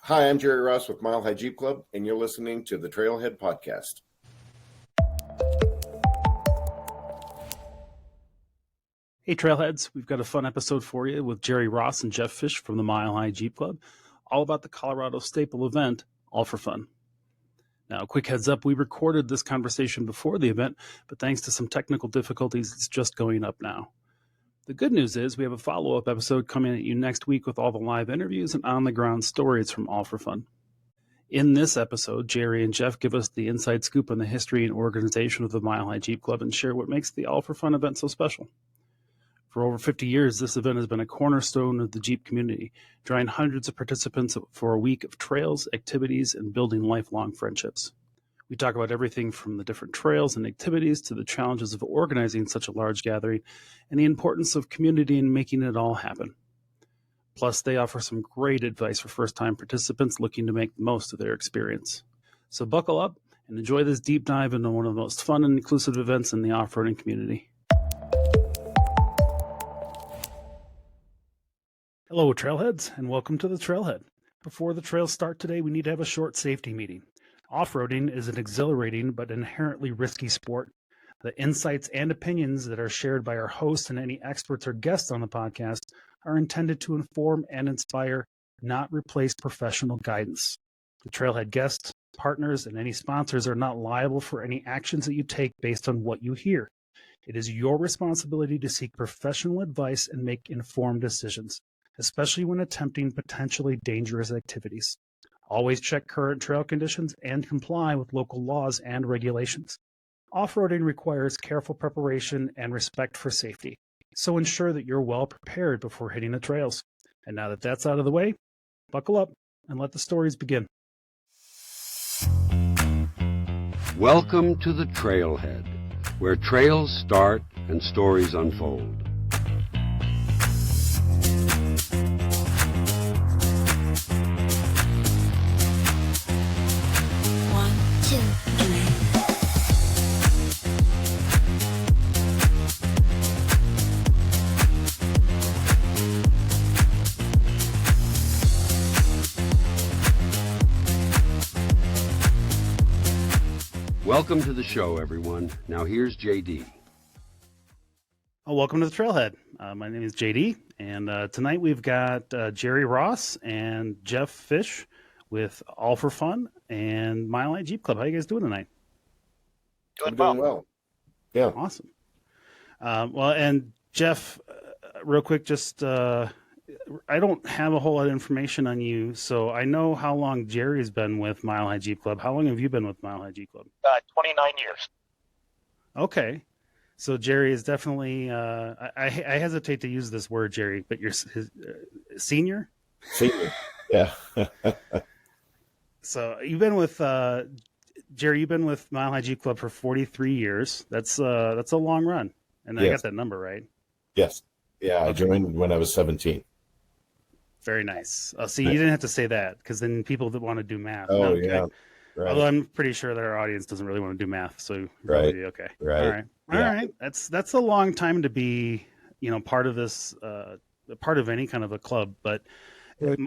Hi, I'm Jerry Ross with Mile High Jeep Club, and you're listening to the Trailhead Podcast. Hey Trailheads, we've got a fun episode for you with Jerry Ross and Jeff Fish from the Mile High Jeep Club, all about the Colorado staple event, All for Fun. Now, a quick heads up, we recorded this conversation before the event, but thanks to some technical difficulties, it's just going up now. The good news is we have a follow-up episode coming at you next week with all the live interviews and on-the-ground stories from All for Fun. In this episode, Jerry and Jeff give us the inside scoop on the history and organization of the Mile High Jeep Club and share what makes the All for Fun event so special. For over 50 years, this event has been a cornerstone of the Jeep community, drawing hundreds of participants for a week of trails, activities, and building lifelong friendships. We talk about everything from the different trails and activities to the challenges of organizing such a large gathering and the importance of community in making it all happen. Plus, they offer some great advice for first-time participants looking to make the most of their experience. So buckle up and enjoy this deep dive into one of the most fun and inclusive events in the off-roading community. Hello, Trailheads, and welcome to the Trailhead. Before the trails start today, we need to have a short safety meeting. Off-roading is an exhilarating but inherently risky sport. The insights and opinions that are shared by our hosts and any experts or guests on the podcast are intended to inform and inspire, not replace professional guidance. The Trailhead guests, partners, and any sponsors are not liable for any actions that you take based on what you hear. It is your responsibility to seek professional advice and make informed decisions, especially when attempting potentially dangerous activities. Always check current trail conditions and comply with local laws and regulations. Off-roading requires careful preparation and respect for safety, so ensure that you're well prepared before hitting the trails. And now that that's out of the way, buckle up and let the stories begin. Welcome to the Trailhead, where trails start and stories unfold. Welcome to the show, everyone. Now here's JD. Welcome to the Trailhead. My name is JD, and tonight we've got Jerry Ross and Jeff Fish with All for Fun and Mile High Jeep Club. How you guys doing tonight? Doing well. Yeah. Awesome. Well, and Jeff, real quick, just I don't have a whole lot of information on you, so I know how long Jerry's been with Mile High Jeep Club. How long have you been with Mile High Jeep Club? 29 years. Okay. So Jerry is definitely, I hesitate to use this word, Jerry, but you're his senior? Senior, yeah. So you've been with, Jerry, you've been with Mile High Jeep Club for 43 years. That's a long run. And I got that number right. Yes. Yeah, I joined when I was 17. Very nice. See, you didn't have to say that because then people that want to do math. Oh, okay. yeah. Right. Although I'm pretty sure that our audience doesn't really want to do math, so right. Okay. Right. All right. That's a long time to be, part of this, part of any kind of a club. But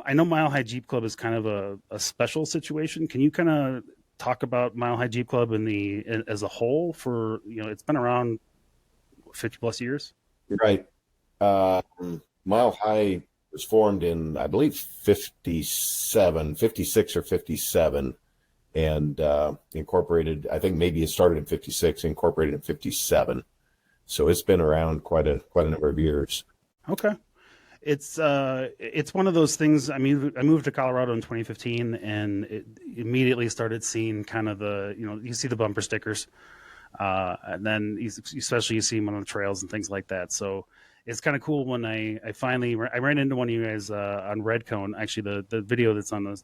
I know Mile High Jeep Club is kind of a special situation. Can you kind of talk about Mile High Jeep Club as a whole? For it's been around 50 plus years. Right. Mile High was formed in, I believe, 56 or 57, and incorporated, I think maybe it started in 56, incorporated in 57. So it's been around quite a number of years. Okay. It's one of those things. I mean, I moved to Colorado in 2015 and it immediately started seeing kind of you see the bumper stickers, and then especially you see them on the trails and things like that. So it's kind of cool when I finally ran into one of you guys on Redcone. Actually, the video that's on the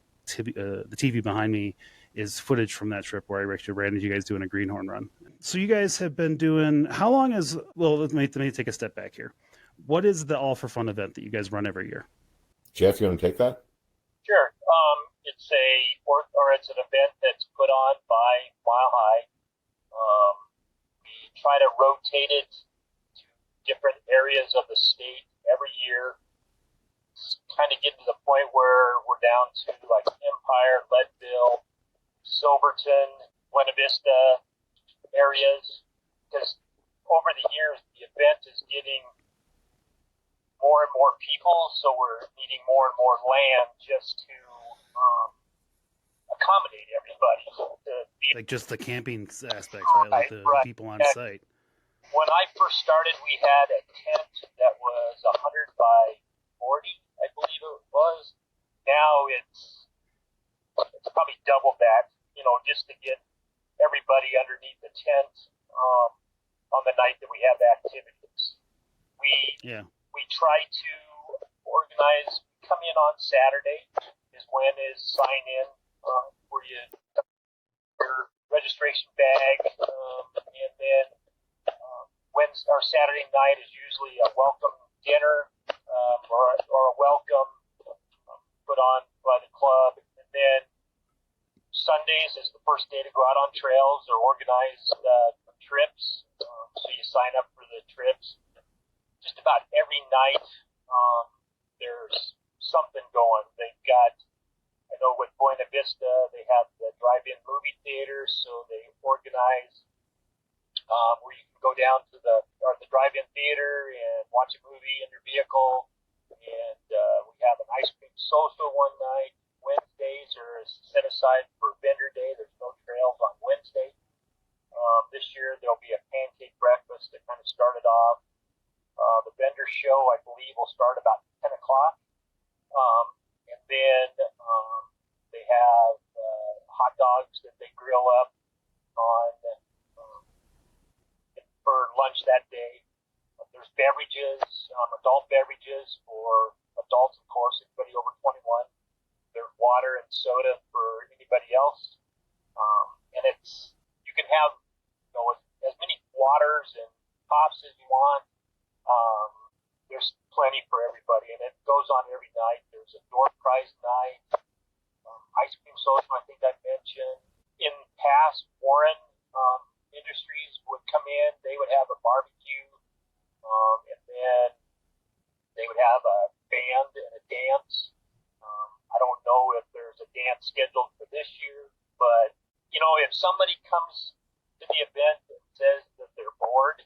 TV behind me is footage from that trip where I actually ran into you guys doing a greenhorn run. So you guys have been doing, how long is, well, let me take a step back here. What is the All for Fun event that you guys run every year? Jeff, you want to take that? Sure. It's an event that's put on by Mile High. We try to rotate it to different areas of the state every year. it's kind of getting to the point where we're down to like Empire, Leadville, Silverton, Buena Vista areas, because over the years the event is getting more and more people, so we're needing more and more land just to accommodate everybody. Like just the camping aspects, right? Like the people on site. When I first started, we had a tent that was 100 by 40, I believe it was. Now it's probably double that, just to get everybody underneath the tent on the night that we have activities. We try to organize, come in on Saturday is when is sign in, where you your registration bag, and then Wednesday or Saturday night is usually a welcome dinner or a welcome put on by the club, and then Sundays is the first day to go out on trails or organize trips. So you sign up for the trips. Just about every night there's something going. They've got, I know with Buena Vista, they have the drive-in movie theater, so they organize where you can go down to the drive-in theater and watch a movie in your vehicle. And we have an ice cream social one night. Wednesdays are set aside for vendor day. There's no trails on Wednesday. This year there'll be a pancake breakfast to kind of start it off. The vendor show, I believe, will start about 10 o'clock. And then they have hot dogs that they grill up on for lunch that day. There's beverages, adult beverages for adults, of course, anybody over 21. There's water and soda for anybody else. And you can have, as many waters and pops as you want. There's plenty for everybody, and it goes on every night. There's a door prize night, ice cream social, I think I mentioned. In past, Warren Industries would come in. They would have a barbecue, and then they would have a band and a dance. I don't know if there's a dance scheduled for this year, but if somebody comes to the event and says that they're bored,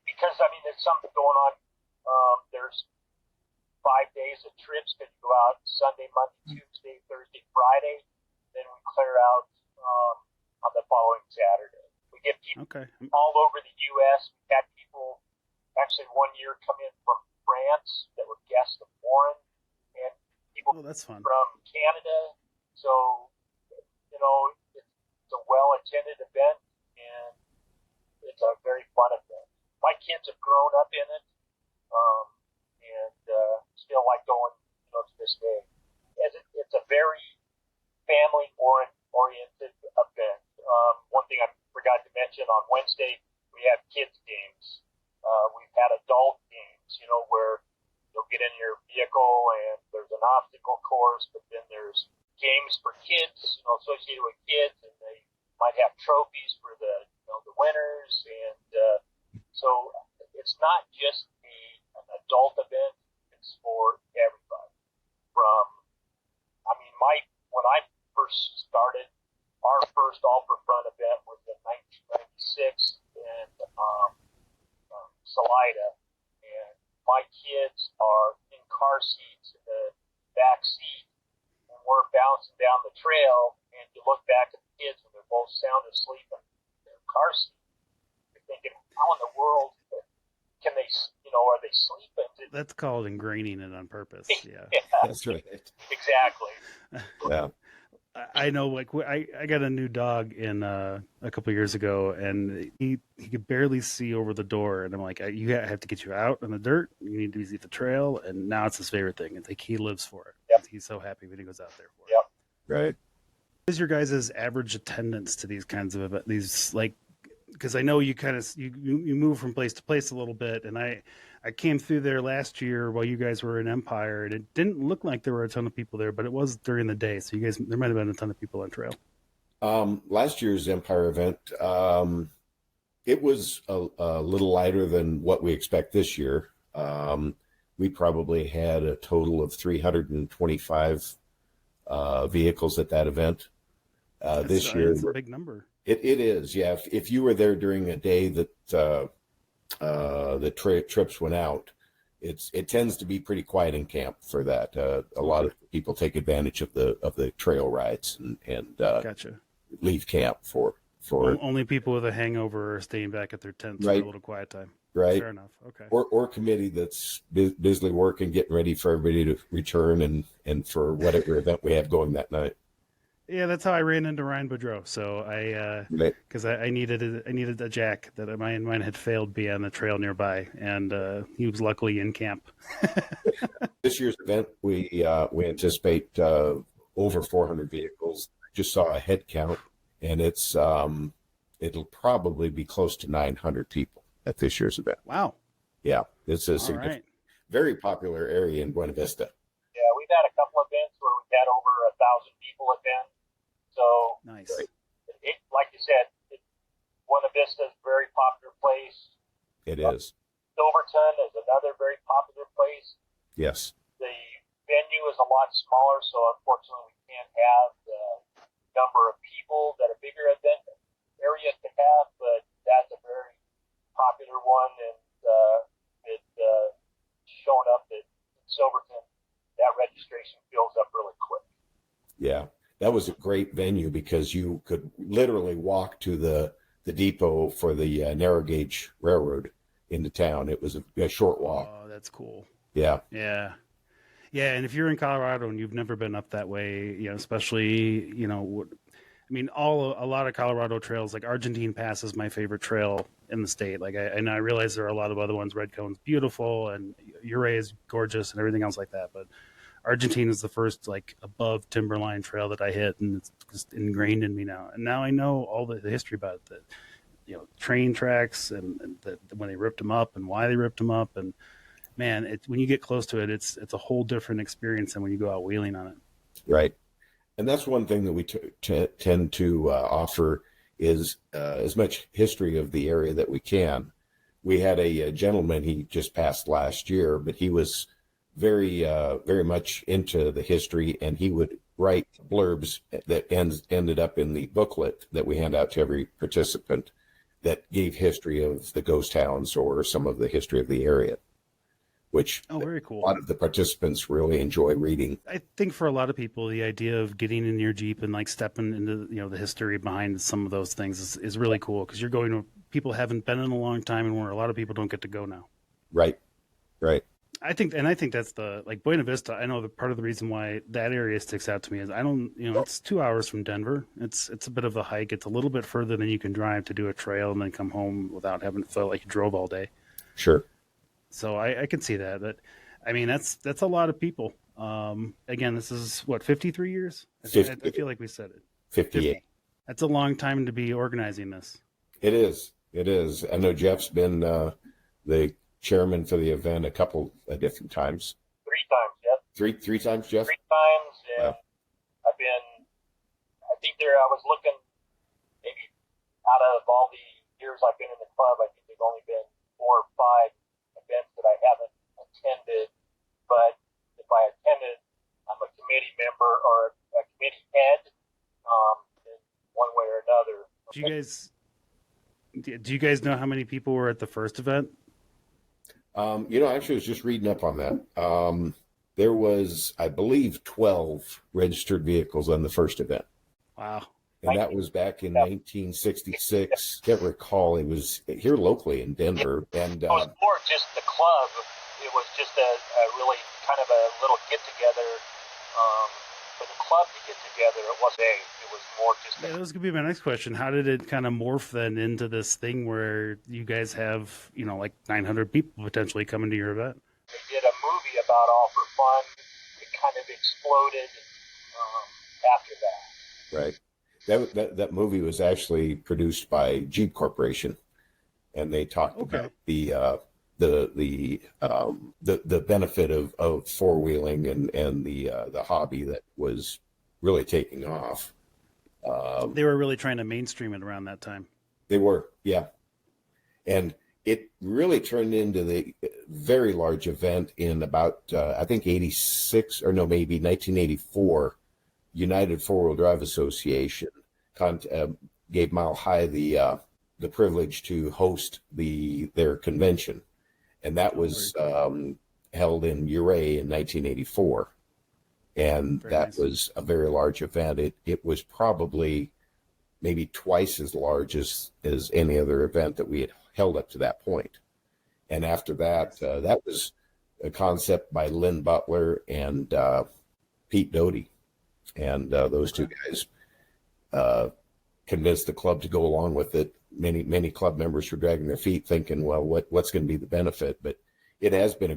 because there's something going on. There's 5 days of trips that you go out Sunday, Monday, Tuesday, Thursday, Friday. Then we clear out on the following Saturday. We get people all over the U.S. We've had people actually one year come in from France that were guests of Warren, and people from Canada. So, it's a well-attended event, and it's a very fun event. My kids have grown up in it, and still like going, to this day. It's a very family-oriented event. One thing I forgot to mention, on Wednesday we have kids games. We've had adult games, where you'll get in your vehicle and there's an obstacle course, but then there's games for kids, associated with kids, and they might have trophies for the winners, and so it's not just an adult event; it's for everybody. When I first started, our first All for Fun event was in 1996 in Salida, and my kids are in car seats in the back seat, and we're bouncing down the trail, and you look back at the kids and they're both sound asleep in their car seat. You're thinking, how in the world can they, are they sleeping? That's called ingraining it on purpose. Yeah. That's right. Exactly. Yeah. I know, I got a new dog in a couple of years ago, and he could barely see over the door, and I'm like, you have to get you out in the dirt. You need to see the trail, and now it's his favorite thing. It's like he lives for it. Yep. He's so happy when he goes out there for it. Yep. Right. What is your guys' average attendance to these kinds of events? Because I know you kind of you move from place to place a little bit, and I came through there last year while you guys were in Empire, and it didn't look like there were a ton of people there, but it was during the day, so there might have been a ton of people on trail. Last year's Empire event, it was a little lighter than what we expect this year. we probably had a total of 325 vehicles at that event. This year, it's a big number. It is, yeah. If you were there during a day that the trips went out, it tends to be pretty quiet in camp for that. A lot of people take advantage of the trail rides and Gotcha. leave camp for Only people with a hangover are staying back at their tents for Right. a little quiet time. right Fair enough. Okay. or committee that's busily working, getting ready for everybody to return and for whatever event we have going that night. Yeah, that's how I ran into Ryan Boudreau. So Right. because I needed a jack that mine had failed be on the trail nearby, and he was luckily in camp. This year's event, we anticipate over 400 vehicles. Just saw a head count, and it'll probably be close to 900 people at this year's event. Wow. Yeah, it's a All significant, right. very popular area in Buena Vista. Yeah, we've had a couple events where we've had over 1,000 people attend. So, Nice. like you said, Buena Vista is a very popular place. It is. Silverton is another very popular place. Yes. The venue is a lot smaller, so unfortunately we can't have the number of people that a bigger event area could have, but that's a very popular one, and it's shown up at Silverton. That registration fills up really quick. Yeah, that was a great venue because you could literally walk to the depot for the narrow gauge railroad into town. It was a short walk. Oh, that's cool. Yeah. Yeah. Yeah, and if you're in Colorado and you've never been up that way, especially, I mean, a lot of Colorado trails, like Argentine Pass is my favorite trail in the state. Like, and I realize there are a lot of other ones. Red Cone's beautiful, and Ouray is gorgeous, and everything else like that. But Argentine is the first like above timberline trail that I hit, and it's just ingrained in me now. And now I know all the history about it. That train tracks and when they ripped them up and why they ripped them up, and man, when you get close to it, it's a whole different experience than when you go out wheeling on it. Right. And that's one thing that we tend to offer is as much history of the area that we can. We had a gentleman, he just passed last year, but he was very much into the history, and he would write blurbs that ended up in the booklet that we hand out to every participant that gave history of the ghost towns or some of the history of the area, which very cool. A lot of the participants really enjoy reading. I think for a lot of people, the idea of getting in your Jeep and like stepping into the history behind some of those things is really cool, because you're going to people haven't been in a long time, and where a lot of people don't get to go now. Right. I think that's like Buena Vista. I know that part of the reason why that area sticks out to me is it's 2 hours from Denver. It's a bit of a hike. It's a little bit further than you can drive to do a trail and then come home without having to feel like you drove all day. Sure. So I can see that. But I mean, that's a lot of people. Again, this is what, 53 years? I feel like we said it. 58. That's a long time to be organizing this. It is. I know Jeff's been the chairman for the event a couple of different times. 3 times, Jeff. Three times, Jeff? 3 times, and Wow. I think I was looking, maybe out of all the years I've been in the club, I think there's only been 4 or 5 events that I haven't attended. But if I attended, I'm a committee member or a committee head, in one way or another. Do you guys know how many people were at the first event? Actually, I was just reading up on that. There was, I believe, 12 registered vehicles on the first event. Wow. And that was back in 1966. Can't recall. It was here locally in Denver. And It was more just the club. It was just a really kind of a little get-together for the club to get together. It was more just Yeah, that was going to be my next question. How did it kind of morph then into this thing where you guys have, like 900 people potentially coming to your event? They did a movie about All for Fun. It kind of exploded after that. right. That movie was actually produced by Jeep Corporation, and they talked about the benefit of four-wheeling and the hobby that was really taking off. They were really trying to mainstream it around that time. They were, yeah. And it really turned into the very large event in about, I think, 86 or no, maybe 1984. United Four Wheel Drive Association gave Mile High the privilege to host their convention, and that was held in Ouray in 1984, and Very that nice. was a very large event. It was probably maybe twice as large as any other event that we had held up to that point. And after that, that was a concept by Lynn Butler and Pete Doty, and those two guys convinced the club to go along with it. Many club members were dragging their feet, thinking, "Well, what's going to be the benefit?" But it has been a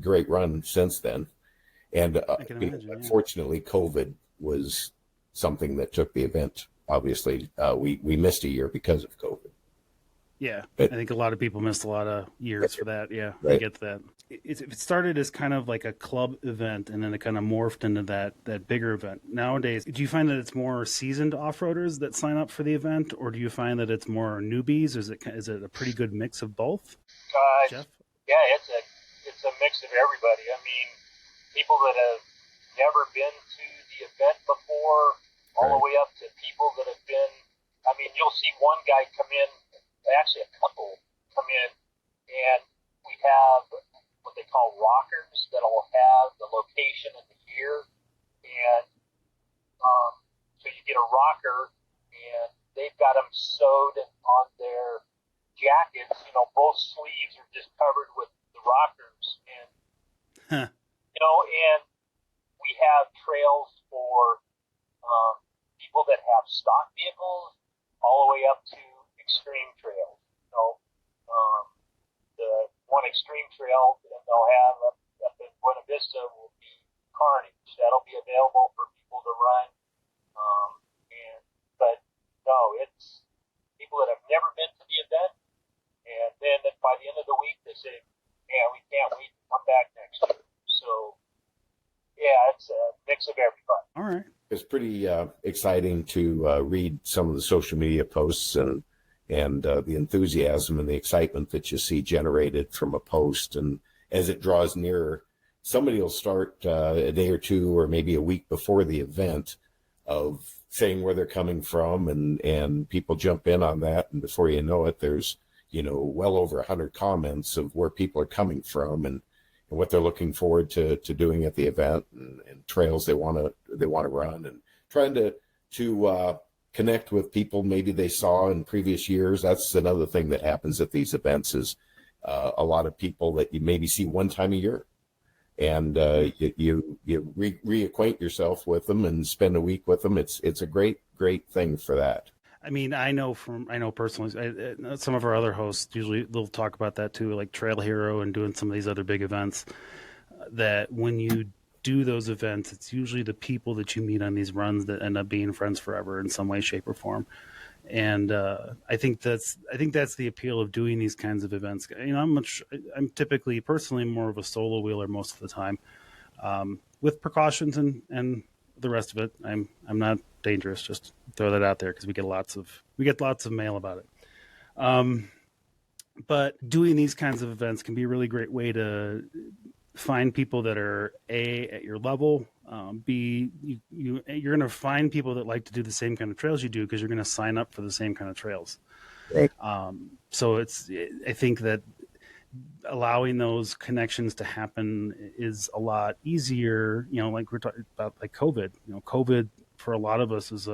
great run since then. And I can imagine, unfortunately, COVID was something that took the event. Obviously, we missed a year because of COVID. Yeah, But, I think a lot of people missed a lot of years for that. Yeah, right. I get that. It started as kind of like a club event, and then it kind of morphed into that bigger event. Nowadays, do you find that it's more seasoned off-roaders that sign up for the event, or do you find that it's more newbies? Is it a pretty good mix of both? Jeff? Yeah, it's a mix of everybody. I mean, people that have never been to the event before, all the way up to people that have been. I mean, you'll see one guy come in, actually a couple come in, and we have what they call rockers that'll have the location and the year, and so you get a rocker, and they've got them sewed on their jackets. You know, both sleeves are just covered with the rockers, and and we have trails for people that have stock vehicles, all the way up to extreme trails. The one extreme trail that they'll have up in Buena Vista will be Carnage. That'll be available for people to run. But no, it's people that have never been to the event, and then by the end of the week they say, "Yeah, we can't wait to come back next year." So yeah, it's a mix of everybody. All right. It's pretty exciting to read some of the social media posts and the enthusiasm and the excitement that you see generated from a post. And as it draws nearer, somebody will start a day or two or maybe a week before the event of saying where they're coming from, and people jump in on that. And before you know it, there's, well over 100 comments of where people are coming from and what they're looking forward to doing at the event, and trails they want to run, and trying to connect with people maybe they saw in previous years. That's another thing that happens at these events is a lot of people that you maybe see one time a year, and you reacquaint yourself with them and spend a week with them. It's a great thing for that. I mean, I know personally, some of our other hosts usually they'll talk about that too, like Trail Hero and doing some of these other big events. That when you do those events, it's usually the people that you meet on these runs that end up being friends forever in some way, shape, or form. And I think that's the appeal of doing these kinds of events. I'm typically personally more of a solo wheeler most of the time, with precautions and the rest of it. I'm not dangerous. Just throw that out there because we get lots of mail about it. But doing these kinds of events can be a really great way to find people that are at your level. You're going to find people that like to do the same kind of trails you do because you're going to sign up for the same kind of trails. Right. So I think that allowing those connections to happen is a lot easier. Like we're talking about, like COVID. COVID for a lot of us was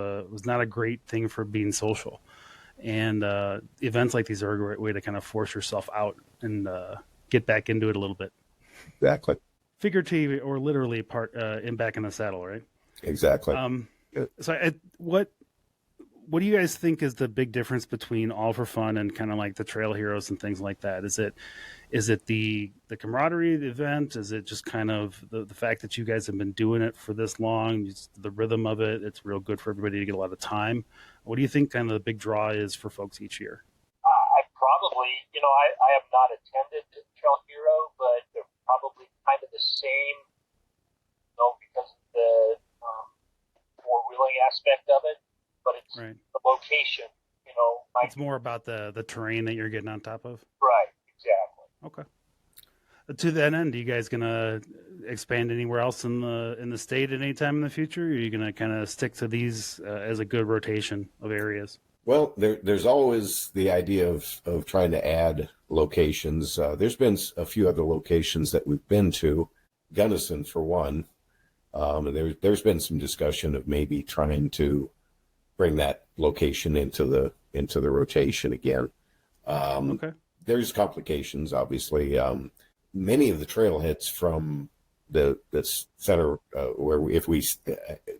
not a great thing for being social, and events like these are a great way to kind of force yourself out and get back into it a little bit. Exactly. Figuratively or literally, back in the saddle, right? Exactly. So what do you guys think is the big difference between All for Fun and kind of like the Trail Heroes and things like that? Is it the camaraderie of the event? Is it just kind of the fact that you guys have been doing it for this long, just the rhythm of it? It's real good for everybody to get a lot of time. What do you think kind of the big draw is for folks each year? I probably, I have not attended Trail Hero, but they're probably kind of the same, because of the four-wheeling aspect of it. But it's right. The location. It's more about the terrain that you're getting on top of. Right, exactly. Okay. To that end, are you guys gonna expand anywhere else in the state at any time in the future? Or are you gonna kind of stick to these as a good rotation of areas? Well, there's always the idea of trying to add locations. There's been a few other locations that we've been to, Gunnison for one. And there's been some discussion of maybe trying to bring that location into the rotation again. Okay. There's complications, obviously. Many of the trailheads from the center if we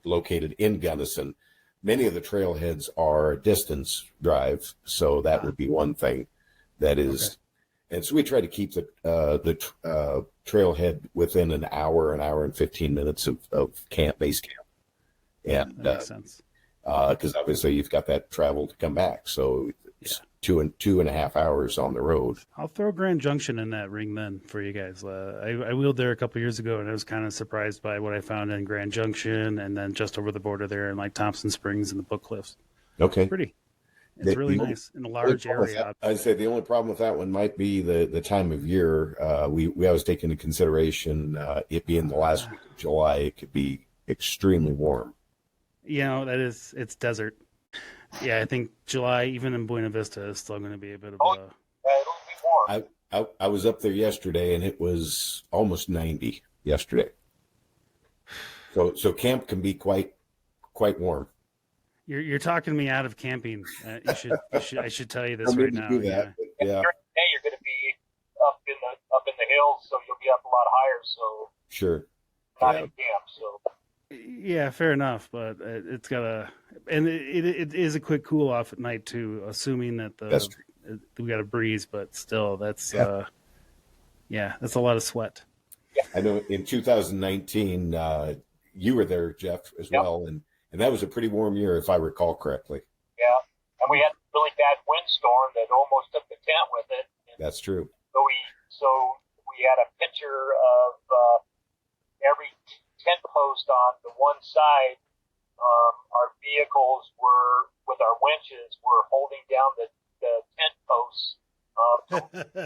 located in Gunnison, many of the trailheads are distance drive, so that would be one thing that is. Okay. And so we try to keep the trailhead within an hour and 15 minutes of base camp. And that makes sense. Because obviously you've got that travel to come back, so it's 2.5 hours on the road. I'll throw Grand Junction in that ring then for you guys. I wheeled there a couple years ago, and I was kind of surprised by what I found in Grand Junction, and then just over the border there in like Thompson Springs and the Book Cliffs. Okay, pretty. It's really nice in a large area. I'd say the only problem with that one might be the time of year. We always take into consideration it being the last week of July. It could be extremely warm. It's desert. Yeah, I think July, even in Buena Vista, is still going to be a bit of it'll be warm. I was up there yesterday, and it was almost 90 yesterday. So camp can be quite warm. You're talking me out of camping. I should tell you this right now. Do that, yeah. You're going to be up in the hills, so you'll be up a lot higher. So sure. Not in camp, so. Yeah, fair enough, but it's got it is a quick cool off at night too, assuming that we got a breeze, but still that's that's a lot of sweat. Yeah. I know in 2019 you were there, Jeff, as well, and that was a pretty warm year if I recall correctly. Yeah, and we had a really bad windstorm that almost took the tent with it. That's true. So we had a picture of every tent post on the one side. Our vehicles were, with our winches, were holding down the tent posts the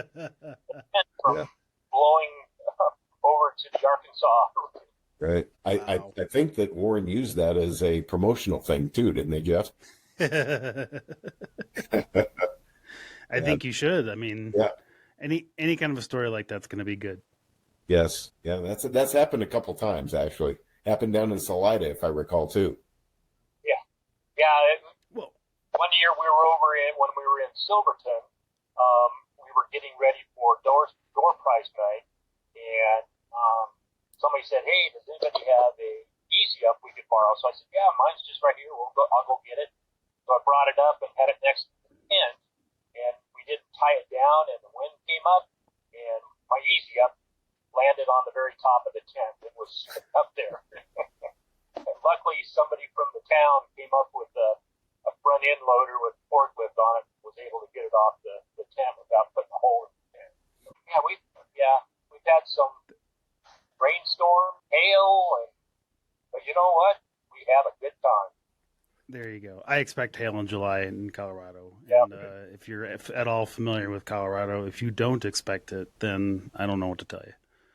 tent from blowing over to the Arkansas. Right. Wow. I think that Warren used that as a promotional thing too, didn't they, Jeff? I think you should. I mean, any kind of a story like that's going to be good. Yes. Yeah, that's happened a couple times, actually. Happened down in Salida, if I recall, too. Yeah. Well, one year when we were in Silverton, we were getting ready for door prize night, and somebody said, "Hey, does anybody have a Easy Up we could borrow?" So I said, "Yeah, mine's just right here. I'll go get it." So I brought it up and had it next to the tent, and we didn't tie it down, and the wind came up, and my Easy Up landed on the very top of the tent. It was up there. And luckily, somebody from the town came up with a front end loader with a forklift on it, was able to get it off the tent without putting a hole in the tent. So, we've had some rainstorm, hail, but you know what? We have a good time. There you go. I expect hail in July in Colorado. Yeah. And if you're at all familiar with Colorado, if you don't expect it, then I don't know what to tell you.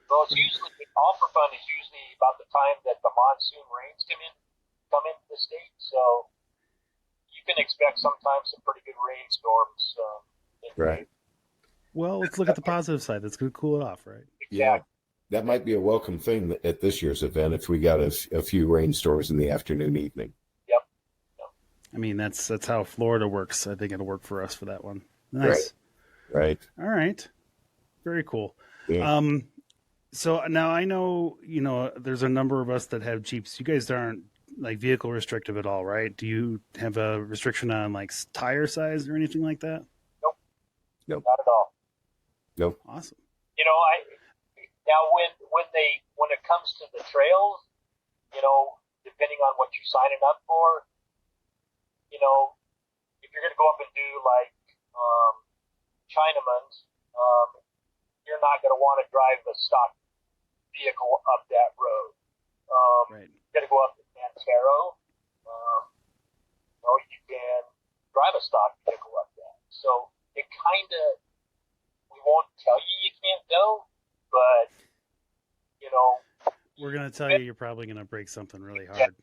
Well, it's usually, All for Fun is usually about the time that the monsoon rains come into the state, so you can expect sometimes some pretty good rainstorms. Right. Well, let's look at the positive side. That's going to cool it off, right? Yeah. That might be a welcome thing at this year's event if we got a few rainstorms in the afternoon, evening. Yep. I mean, that's how Florida works. I think it'll work for us for that one. Nice. Right. All right. Very cool. Yeah. So now I know, there's a number of us that have Jeeps. You guys aren't like vehicle restrictive at all, right? Do you have a restriction on like tire size or anything like that? Nope. Not at all. Nope. Awesome. Now when it comes to the trails, depending on what you're signing up for, if you're going to go up and do like Chinaman's, you're not going to want to drive a stock vehicle up that road. Right. You're going to go up to Antero. You can drive a stock vehicle up we won't tell you can't go, but, you know. We're going to tell you you're probably going to break something really hard.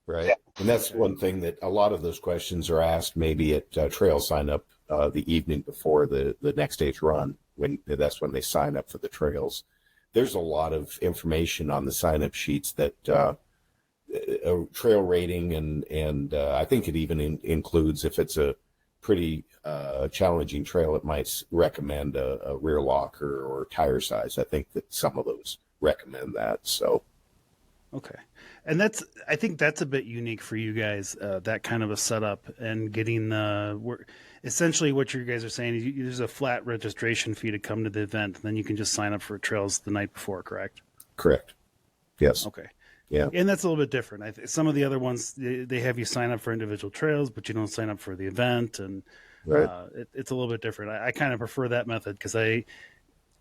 Right. Yeah. And that's one thing that a lot of those questions are asked maybe at trail sign up the evening before the next day's run. That's when they sign up for the trails. There's a lot of information on the sign up sheets that a trail rating and I think it even includes, if it's a pretty challenging trail, it might recommend a rear lock or tire size. I think that some of those recommend that. So. Okay. And I think that's a bit unique for you guys, that kind of a setup and getting essentially what you guys are saying is there's a flat registration fee to come to the event, and then you can just sign up for trails the night before, correct? Correct. Yes. Okay. Yeah. And that's a little bit different. Some of the other ones, they have you sign up for individual trails, but you don't sign up for the event. And right. It's a little bit different. I kind of prefer that method because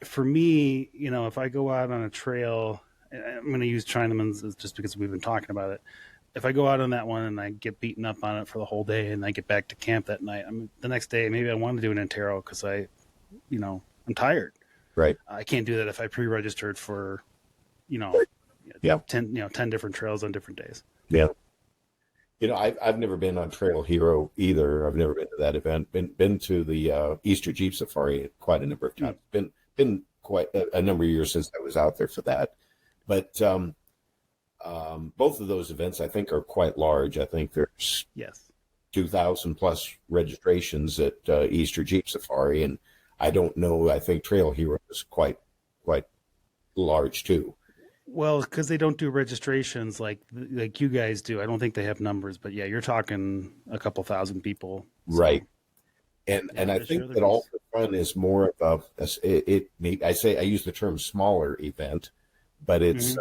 for me, if I go out on a trail, I'm going to use Chinaman's just because we've been talking about it. If I go out on that one and I get beaten up on it for the whole day and I get back to camp that night, the next day, maybe I want to do an Antero because I'm tired. Right. I can't do that if I pre-registered for, 10 different trails on different days. Yeah. I've never been on Trail Hero either. I've never been to that event. Been to the Easter Jeep Safari quite a number of times. Been quite a number of years since I was out there for that. But both of those events, I think, are quite large. I think there's 2,000 plus registrations at Easter Jeep Safari, and I don't know. I think Trail Hero is quite large too. Well, because they don't do registrations like you guys do. I don't think they have numbers, but yeah, you're talking a couple thousand people, so. Right? And I think that All for Fun is more of I use the term smaller event. But it's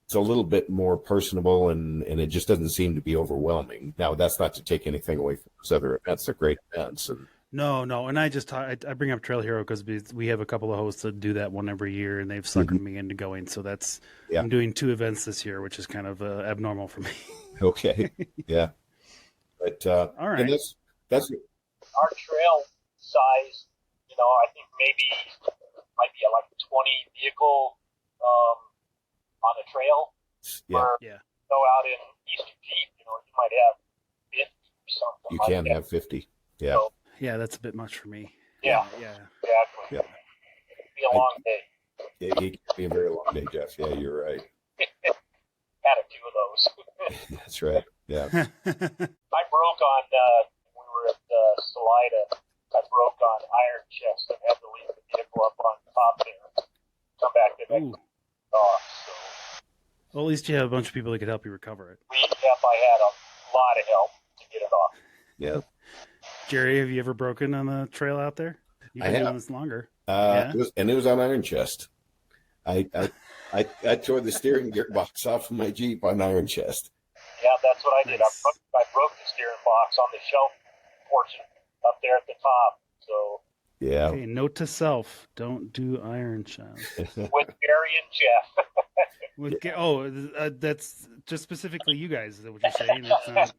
it's a little bit more personable, and it just doesn't seem to be overwhelming. Now, that's not to take anything away from those other events. They're great events. And No, and I bring up Trail Hero because we have a couple of hosts that do that one every year, and they've suckered me into going. So I'm doing 2 events this year, which is kind of abnormal for me. Okay, yeah. But all right, and that's our trail size. I think might be like a 20 vehicle. On a trail, go out in Easter Jeep, you might have 50 or something. You can have 50, yeah. So, yeah, that's a bit much for me. Yeah, exactly. Yeah. It'd be a long day. It can be a very long day, Jeff. Yeah, you're right. Had a few of those. That's right. Yeah. I broke on. We were at Salida. I broke on Iron Chest and had to leave the vehicle up on top there. Come back the next day. So. Well, at least you have a bunch of people that could help you recover it. I had a lot of help to get it off. Yeah. Jerry, have you ever broken on the trail out there? You've been doing this longer. It was on Iron Chest. I tore the steering gearbox off of my Jeep on Iron Chest. Yeah, that's what I did. Nice. I broke the steering box on the shelf portion up there at the top. So. Yeah. Okay, note to self: don't do Iron Chest. With Gary and Jeff. That's just specifically you guys. Is that what you're saying? It's not,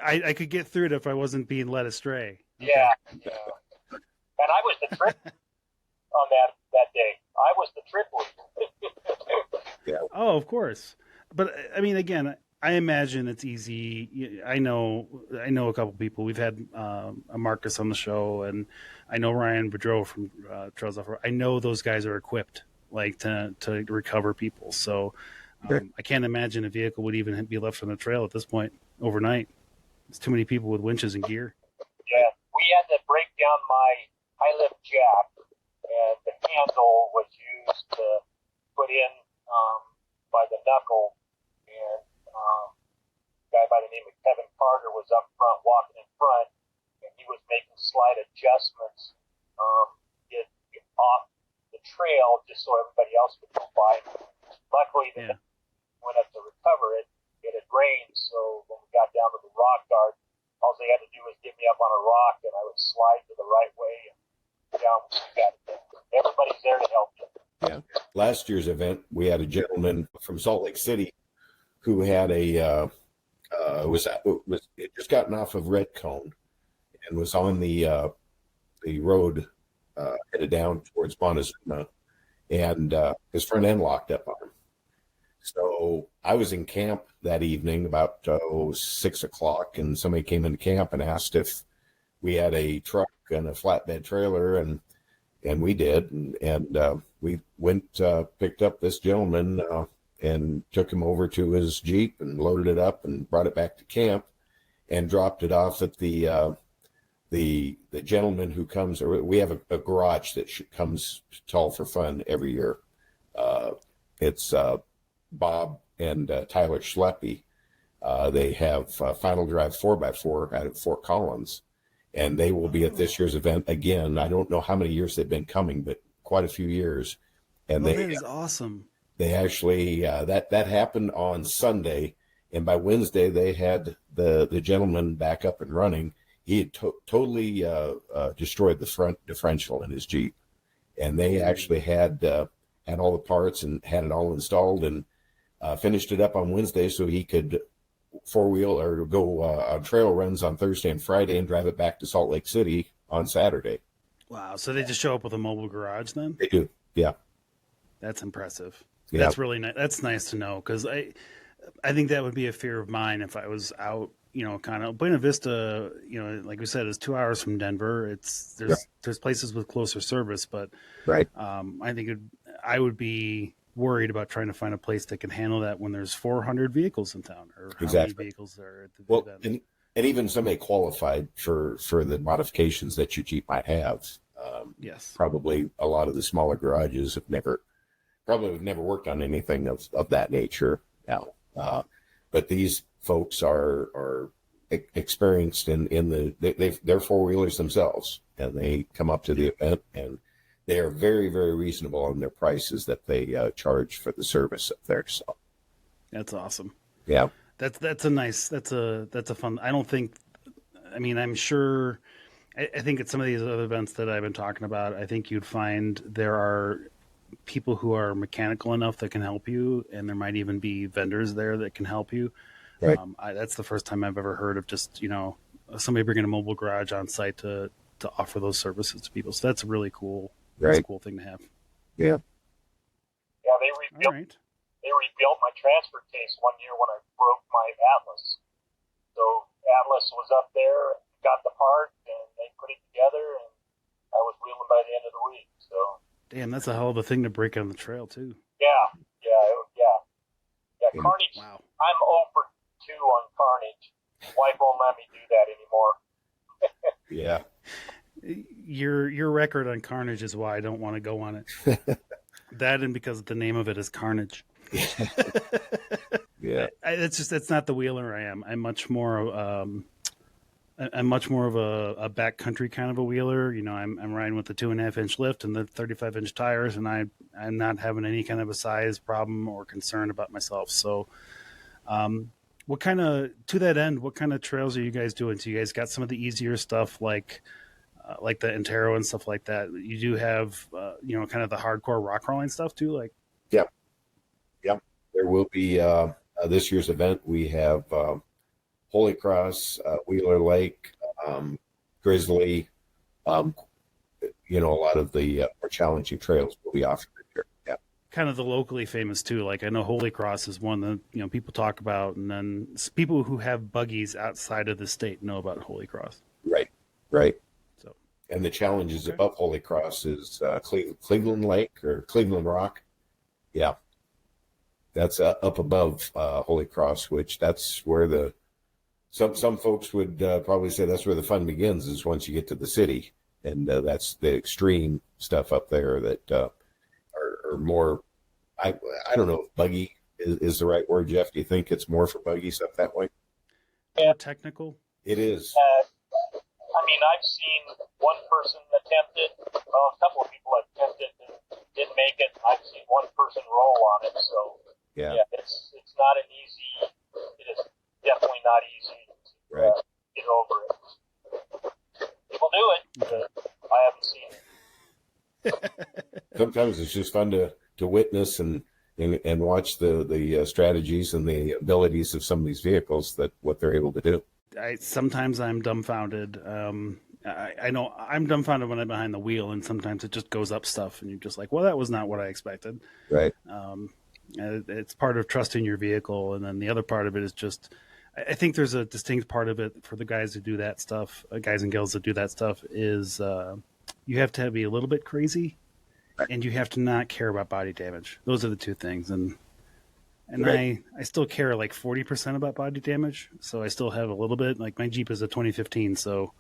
I could get through it if I wasn't being led astray. Okay. Yeah. And I was the trip on that day. I was the trip leader. Yeah. Oh, of course. But I mean, again, I imagine it's easy. I know a couple people. We've had a Marcus on the show, and I know Ryan Boudreau from Trails Off. I know those guys are equipped to recover people. So I can't imagine a vehicle would even be left on the trail at this point overnight. There's too many people with winches and gear. Yeah, we had to break down my high lift jack, and the handle was used to put in by the knuckle, and a guy by the name of Kevin Carter was up front, walking in front, and he was making slight adjustments, get off the trail just so everybody else would go by. Luckily, they went up to recover it. It had rained, so when we got down to the rock guard, all they had to do was get me up on a rock, and I would slide to the right way and down. Everybody's there to help you. Yeah. Last year's event, we had a gentleman from Salt Lake City who had was just gotten off of Red Cone and was on the road headed down towards Montezuma, and his front end locked up on him. So I was in camp that evening about 6 o'clock, and somebody came into camp and asked if we had a truck and a flatbed trailer, and we did, and we went, picked up this gentleman and took him over to his Jeep and loaded it up and brought it back to camp and dropped it off at the gentleman who comes. Or we have a garage that comes to All for Fun every year. It's Bob and Tyler Schleppy. They have Final Drive 4x4 out at Fort Collins, and they will be at this year's event again. I don't know how many years they've been coming, but quite a few years. And that is awesome. They actually that happened on Sunday, and by Wednesday they had the gentleman back up and running. He had totally destroyed the front differential in his Jeep, and they actually had all the parts and had it all installed and finished it up on Wednesday so he could four-wheel or go on trail runs on Thursday and Friday and drive it back to Salt Lake City on Saturday. Wow. So they just show up with a mobile garage then? They do. Yeah. That's impressive. Yeah. That's really nice. That's nice to know, because I think that would be a fear of mine if I was out, kind of Buena Vista, like we said, is 2 hours from Denver. There's places with closer service, but Right. I think I would be worried about trying to find a place that can handle that when there's 400 vehicles in town, or how many vehicles there at the event. And even somebody qualified for the modifications that your Jeep might have. Yes. Probably a lot of the smaller garages have never worked on anything of that nature now. But these folks are experienced they're four-wheelers themselves, and they come up to the event, and they are very, very reasonable on their prices that they charge for the service up there. So that's awesome. Yeah. That's a fun, I'm sure, I think at some of these other events that I've been talking about, I think you'd find there are people who are mechanical enough that can help you, and there might even be vendors there that can help you. Right. That's the first time I've ever heard of just, somebody bringing a mobile garage on site to offer those services to people. So that's really cool. That's a cool thing to have. Yeah. Yeah, they rebuilt my transfer case one year when I broke my Atlas. So Atlas was up there, got the part, and they put it together, and I was wheeling by the end of the week. So damn, that's a hell of a thing to break on the trail too. Yeah. Carnage. Wow. I'm 0 for 2 on Carnage. Wife won't let me do that anymore. Yeah. Your record on Carnage is why I don't want to go on it. That, and because the name of it is Carnage. Yeah. It's not the wheeler I am. I'm much more of a backcountry kind of a wheeler. I'm riding with the 2.5-inch lift and the 35-inch tires, and I'm not having any kind of a size problem or concern about myself. So, what kind of trails are you guys doing? So you guys got some of the easier stuff like the Antero and stuff like that. You do have, kind of the hardcore rock crawling stuff too. Like, yeah. There will be this year's event. We have Holy Cross, Wheeler Lake, Grizzly. A lot of the more challenging trails will be offered this year. Yeah. Kind of the locally famous too. Like I know Holy Cross is one that people talk about, and then people who have buggies outside of the state know about Holy Cross. Right. So, and the challenges above Holy Cross is Cleveland Lake or Cleveland Rock. Yeah, that's up above Holy Cross, which that's where some folks would probably say that's where the fun begins, is once you get to the city, and that's the extreme stuff up there that are more. I don't know if buggy is the right word, Jeff. Do you think it's more for buggies up that way? More technical. It is. I've seen one person attempt it. Well, a couple of people attempted and didn't make it. I've seen one person roll on it. So yeah, it's not an easy. It is definitely not easy to get over it. People do it, but I haven't seen it. Sometimes it's just fun to witness and watch the strategies and the abilities of some of these vehicles, that what they're able to do. Sometimes I'm dumbfounded. I know I'm dumbfounded when I'm behind the wheel, and sometimes it just goes up stuff, and you're just like, well, that was not what I expected. Right. It's part of trusting your vehicle, and then the other part of it is just, I think there's a distinct part of it for the guys who do that stuff, guys and gals that do that stuff, is you have to be a little bit crazy, Right. and you have to not care about body damage. Those are the two things, and Right. I still care like 40% about body damage, so I still have a little bit. Like my Jeep is a 2015, so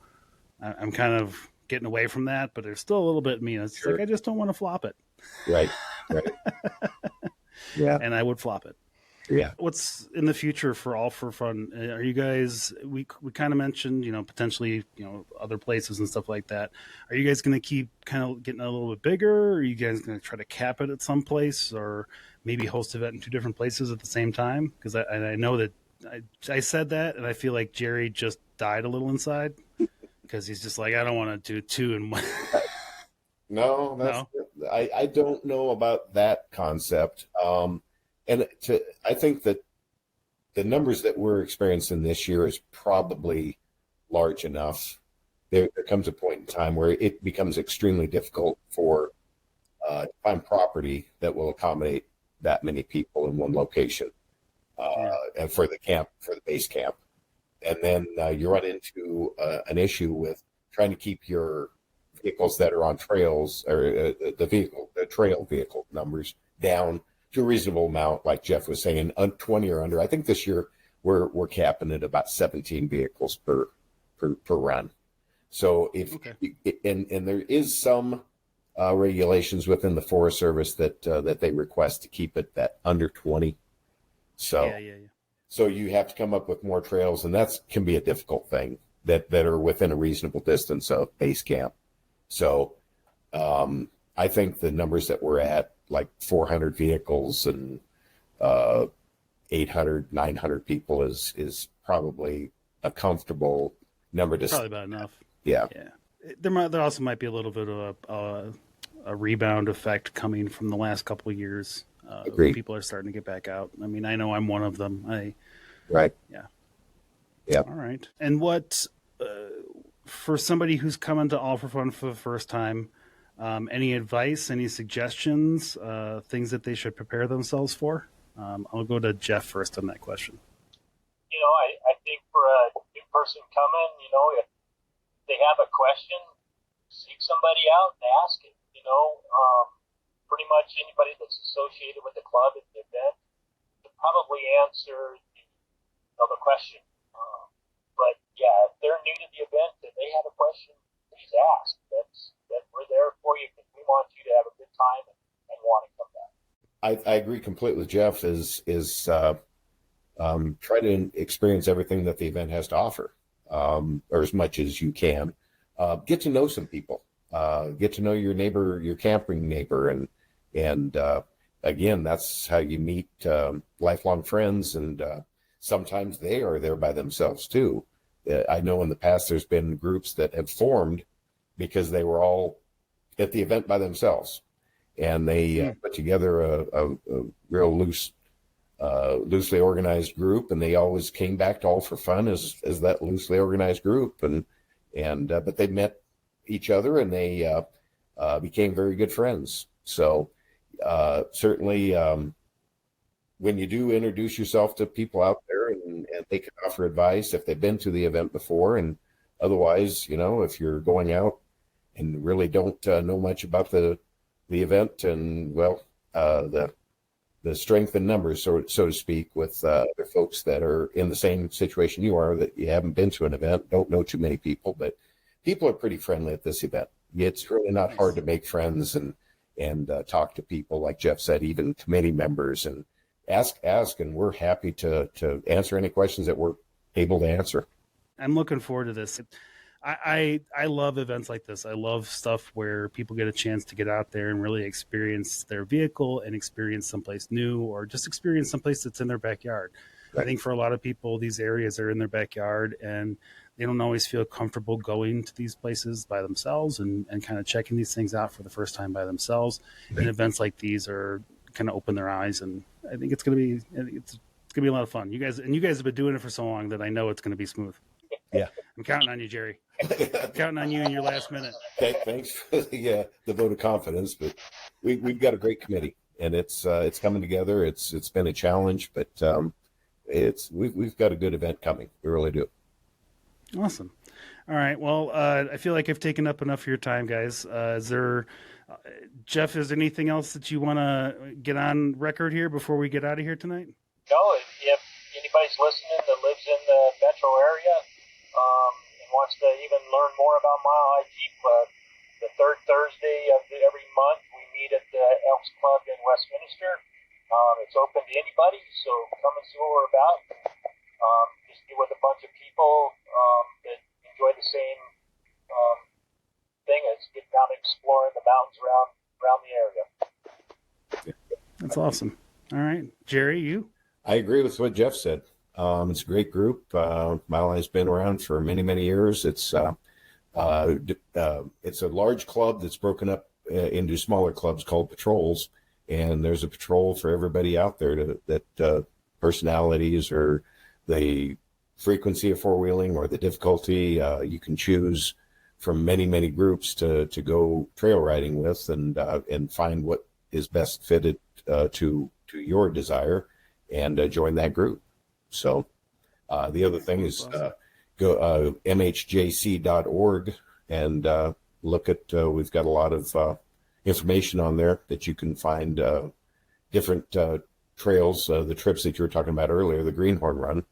I'm kind of getting away from that, but there's still a little bit of me. It's Sure. like I just don't want to flop it, Right. Right. Yeah. and I would flop it. Yeah. What's in the future for All for Fun? Are you guys? We kind of mentioned, potentially, other places and stuff like that. Are you guys going to keep kind of getting a little bit bigger? Or are you guys going to try to cap it at some place, or maybe host an event in two different places at the same time? Because I know that I said that, and I feel like Jerry just died a little inside because he's just like, I don't want to do two in one. No, I don't know about that concept. I think that the numbers that we're experiencing this year is probably large enough. There comes a point in time where it becomes extremely difficult to find property that will accommodate that many people in one location, and for the base camp. And then you run into an issue with trying to keep your vehicles that are on trails, or the trail vehicle numbers down to a reasonable amount, like Jeff was saying, 20 or under. I think this year we're capping at about 17 vehicles per run. So and there is some regulations within the Forest Service that they request to keep it that under 20. So Yeah. So you have to come up with more trails, and that can be a difficult thing that are within a reasonable distance of base camp. So I think the numbers that we're at, like 400 vehicles and 800, 900 people is probably a comfortable number to Probably about enough. Yeah. There also might be a little bit of a rebound effect coming from the last couple of years. Agreed. People are starting to get back out. I mean, I know I'm one of them. Right. Yeah. Yeah. All right. And what for somebody who's coming to All for Fun for the first time, any advice, any suggestions, things that they should prepare themselves for? I'll go to Jeff first on that question. I think for a new person coming, if they have a question, seek somebody out and ask it. Pretty much anybody that's associated with the club at the event can probably answer the question. But yeah, if they're new to the event and they have a question, please ask. We're there for you because we want you to have a good time and want to come back. I agree completely with Jeff. Try to experience everything that the event has to offer, or as much as you can. Get to know some people. Get to know your neighbor, your camping neighbor, and again, that's how you meet lifelong friends. And sometimes they are there by themselves too. I know in the past there's been groups that have formed because they were all at the event by themselves, and they put together a real loosely organized group, and they always came back to All for Fun as that loosely organized group, but they met each other, and they became very good friends. So certainly when you do introduce yourself to people out there, and they can offer advice if they've been to the event before, and otherwise, if you're going out and really don't know much about the event, and the strength in numbers, so to speak, with other folks that are in the same situation you are, that you haven't been to an event, don't know too many people, but people are pretty friendly at this event. It's really not hard to make friends and talk to people, like Jeff said, even committee members, and ask, and we're happy to answer any questions that we're able to answer. I'm looking forward to this. I love events like this. I love stuff where people get a chance to get out there and really experience their vehicle and experience someplace new, or just experience someplace that's in their backyard. Right. I think for a lot of people, these areas are in their backyard, and they don't always feel comfortable going to these places by themselves and kind of checking these things out for the first time by themselves. Right. And events like these are kind of open their eyes, and I think it's going to be a lot of fun. You guys have been doing it for so long that I know it's going to be smooth. Yeah. I'm counting on you, Jerry. I'm counting on you in your last minute. Thanks for the vote of confidence, but we've got a great committee, and it's coming together. It's been a challenge, but we've got a good event coming. We really do. Awesome. All right. Well, I feel like I've taken up enough of your time, guys. Jeff, is there anything else that you want to get on record here before we get out of here tonight? No, if anybody's listening that lives in the metro area and wants to even learn more about Mile High Jeep Club, the third Thursday of every month we meet at the Elks Club in Westminster. It's open to anybody, so come and see what we're about. Just be with a bunch of people that enjoy the same thing as getting out and exploring the mountains around the area. That's awesome. All right. Jerry, you? I agree with what Jeff said. It's a great group. Mile High's been around for many, many years. It's a large club that's broken up into smaller clubs called patrols, and there's a patrol for everybody out there that personalities or the frequency of four-wheeling or the difficulty. You can choose from many, many groups to go trail riding with and find what is best fitted to your desire and join that group. So the other thing is go mhjc.org and look at, we've got a lot of information on there that you can find different trails, the trips that you were talking about earlier, the Greenhorn Run.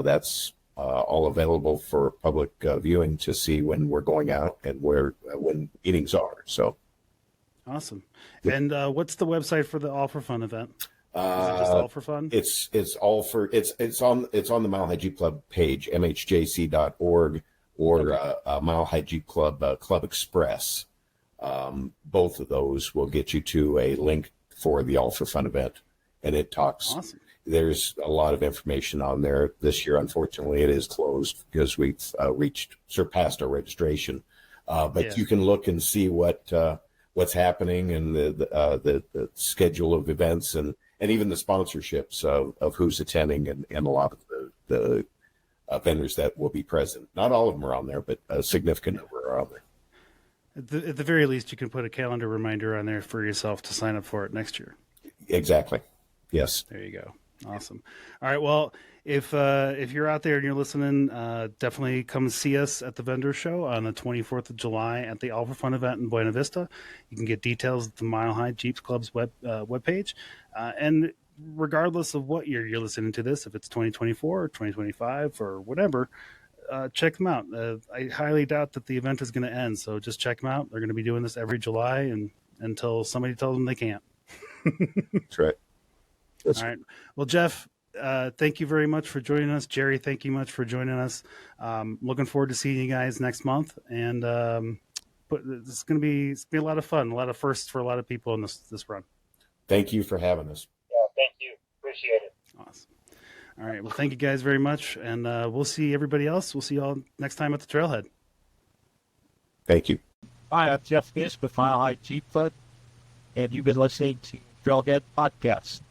That's all available for public viewing to see when we're going out and when meetings are. So awesome. And what's the website for the All for Fun event? Is it just All for Fun? It's all for it's on the Mile High Jeep Club page, mhjc.org, or Mile High Jeep Club Club Express. Both of those will get you to a link for the All for Fun event, and it talks. Awesome. There's a lot of information on there. This year, unfortunately, it is closed because we've surpassed our registration. But you can look and see what's happening and the schedule of events and even the sponsorships of who's attending and a lot of the vendors that will be present. Not all of them are on there, but a significant number are on there. At the very least, you can put a calendar reminder on there for yourself to sign up for it next year. Exactly. Yes. There you go. Awesome. All right. Well, if you're out there and you're listening, definitely come see us at the vendor show on the 24th of July at the All for Fun event in Buena Vista. You can get details at the Mile High Jeep Club's webpage. And regardless of what year you're listening to this, if it's 2024 or 2025 or whatever, check them out. I highly doubt that the event is going to end, so just check them out. They're going to be doing this every July and until somebody tells them they can't. That's right. All right. Well, Jeff, thank you very much for joining us. Jerry, thank you much for joining us. Looking forward to seeing you guys next month. And it's going to be a lot of fun, a lot of firsts for a lot of people in this run. Thank you for having us. Yeah, thank you. Appreciate it. Awesome. All right. Well, thank you guys very much. And we'll see everybody else. We'll see you all next time at the Trailhead. Thank you. Hi, I'm Jeff Fish with Mile High Jeep Club, and you've been listening to Trailhead Podcast.